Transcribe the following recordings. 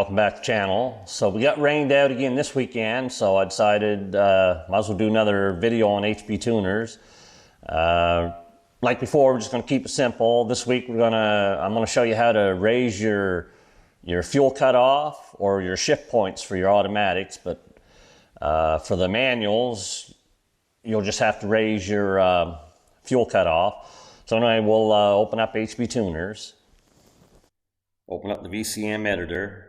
welcome back to the channel. So we got rained out again this weekend, so I decided might as well do another video on HB tuners. Like before, we're just going to keep it simple. This week I'm gonna show you how to raise your fuel cutoff or your shift points for your automatics, but for the manuals you'll just have to raise your fuel cutoff. So anyway, we'll open up HB tuners. Open up the VCM editor.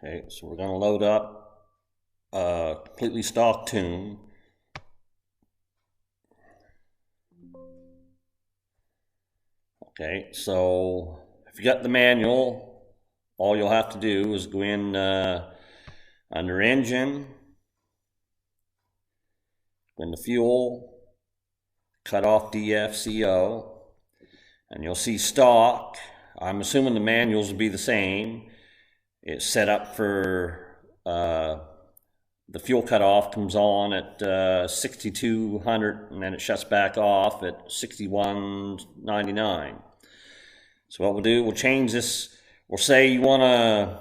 Okay, so we're going to load up a completely stock tune. Okay, so if you got the manual, all you'll have to do is go in under engine, go into fuel, cut off DFCO, and you'll see stock. I'm assuming the manuals will be the same. It's set up for the fuel cutoff comes on at 6200 and then it shuts back off at 6199. So what we'll do, we'll change this. We'll say you want to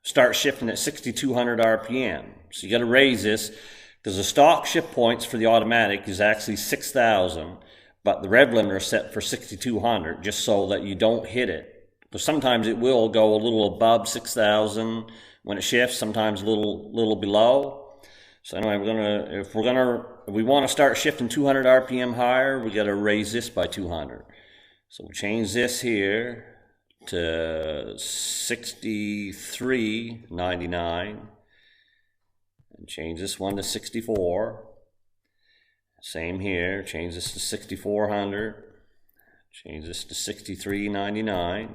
start shifting at 6200 RPM. So you got to raise this, because the stock shift points for the automatic is actually 6,000, but the rev limiter is set for 6,200, just so that you don't hit it. Because sometimes it will go a little above 6,000 when it shifts, sometimes a little below. So anyway, if we want to start shifting 200 RPM higher, we got to raise this by 200. So we'll change this here to 63.99. And change this one to 64. Same here, change this to 6400. Change this to 63.99.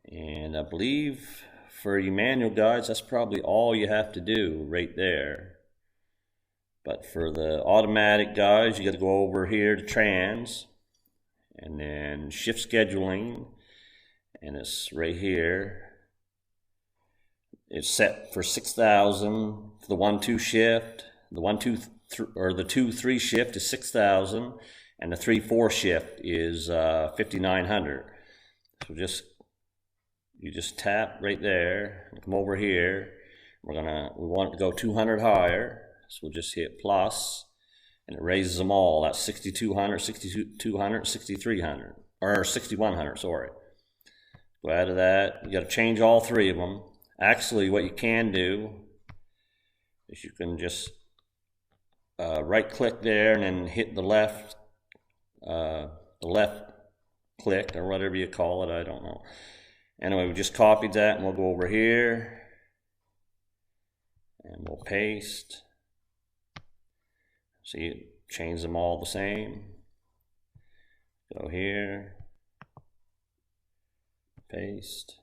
And I believe for your manual guides, that's probably all you have to do right there. But for the automatic guys, you got to go over here to trans, and then shift scheduling, and it's right here. It's set for 6,000 for the 1-2 shift. The 2-3 shift is 6,000, and the 3-4 shift is 5,900. So you just tap right there and come over here. We want it to go 200 higher, so we'll just hit plus, and it raises them all. That's 6,200, 6,200, 6,300, or 6,100. Sorry. Go out of that. You got to change all three of them. Actually, what you can do is you can just right click there and then hit the left click, or whatever you call it, I don't know. Anyway, we just copied that and we'll go over here and we'll paste. See, change them all the same. Go here, paste.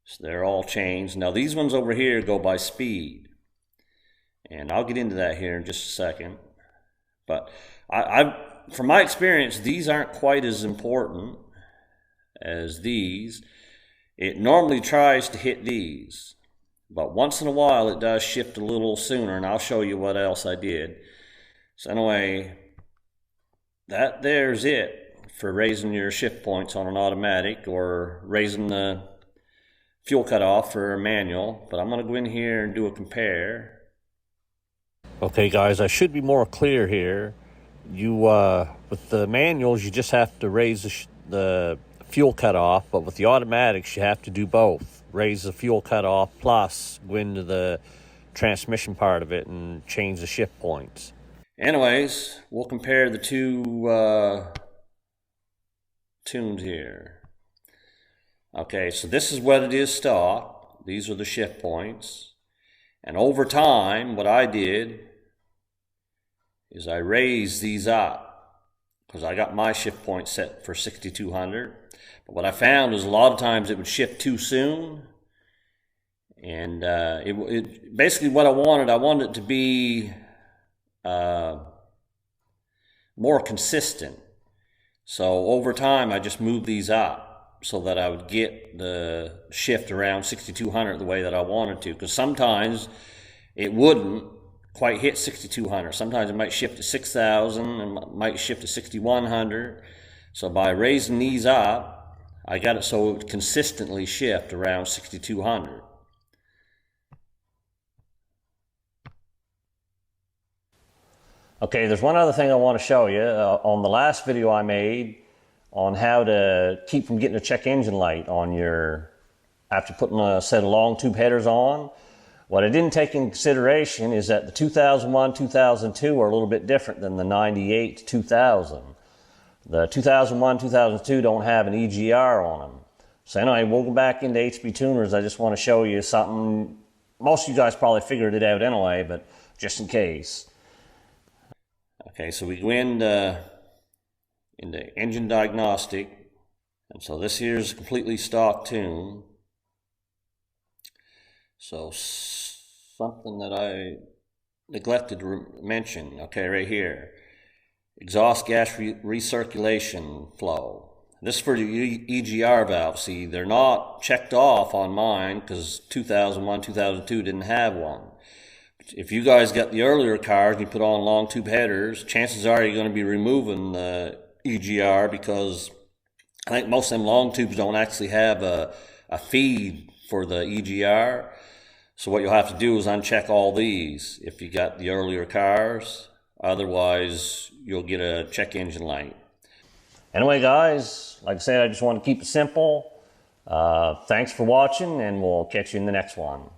So they're all changed. Now these ones over here go by speed, and I'll get into that here in just a second. But from my experience, these aren't quite as important as these. It normally tries to hit these, but once in a while it does shift a little sooner, and I'll show you what else I did. So anyway, that there's it for raising your shift points on an automatic, or raising the fuel cutoff for a manual. But I'm going to go in here and do a compare. Okay guys, I should be more clear here. With the manuals you just have to raise the fuel cutoff, but with the automatics you have to do both. Raise the fuel cutoff plus go into the transmission part of it and change the shift points. Anyways, we'll compare the two tunes here. Okay, so this is what it is stock. These are the shift points. And over time, what I did is I raised these up, because I got my shift point set for 6,200. But what I found was a lot of times it would shift too soon. And it basically what I wanted it to be more consistent. So over time, I just moved these up so that I would get the shift around 6,200 the way that I wanted to, because sometimes it wouldn't quite hit 6,200. Sometimes it might shift to 6,000 and might shift to 6,100. So by raising these up, I got it so it would consistently shift around 6,200. Okay, there's one other thing I want to show you. On the last video I made on how to keep from getting a check engine light on your, after putting a set of long tube headers on. What I didn't take into consideration is that the 2001, 2002 are a little bit different than the 98 2000. The 2001, 2002 don't have an EGR on them. So anyway, we'll go back into HB Tuners. I just want to show you something. Most of you guys probably figured it out anyway, but just in case. Okay, so we go into engine diagnostic. And so this here is a completely stock tune. So something that I neglected to mention, okay, right here. Exhaust gas recirculation flow. This is for the EGR valve. See, they're not checked off on mine because 2001, 2002 didn't have one. If you guys got the earlier cars and you put on long tube headers, chances are you're going to be removing the EGR because I think most of them long tubes don't actually have a feed for the EGR. So what you'll have to do is uncheck all these if you got the earlier cars. Otherwise, you'll get a check engine light. Anyway, guys, like I said, I just want to keep it simple. Thanks for watching, and we'll catch you in the next one.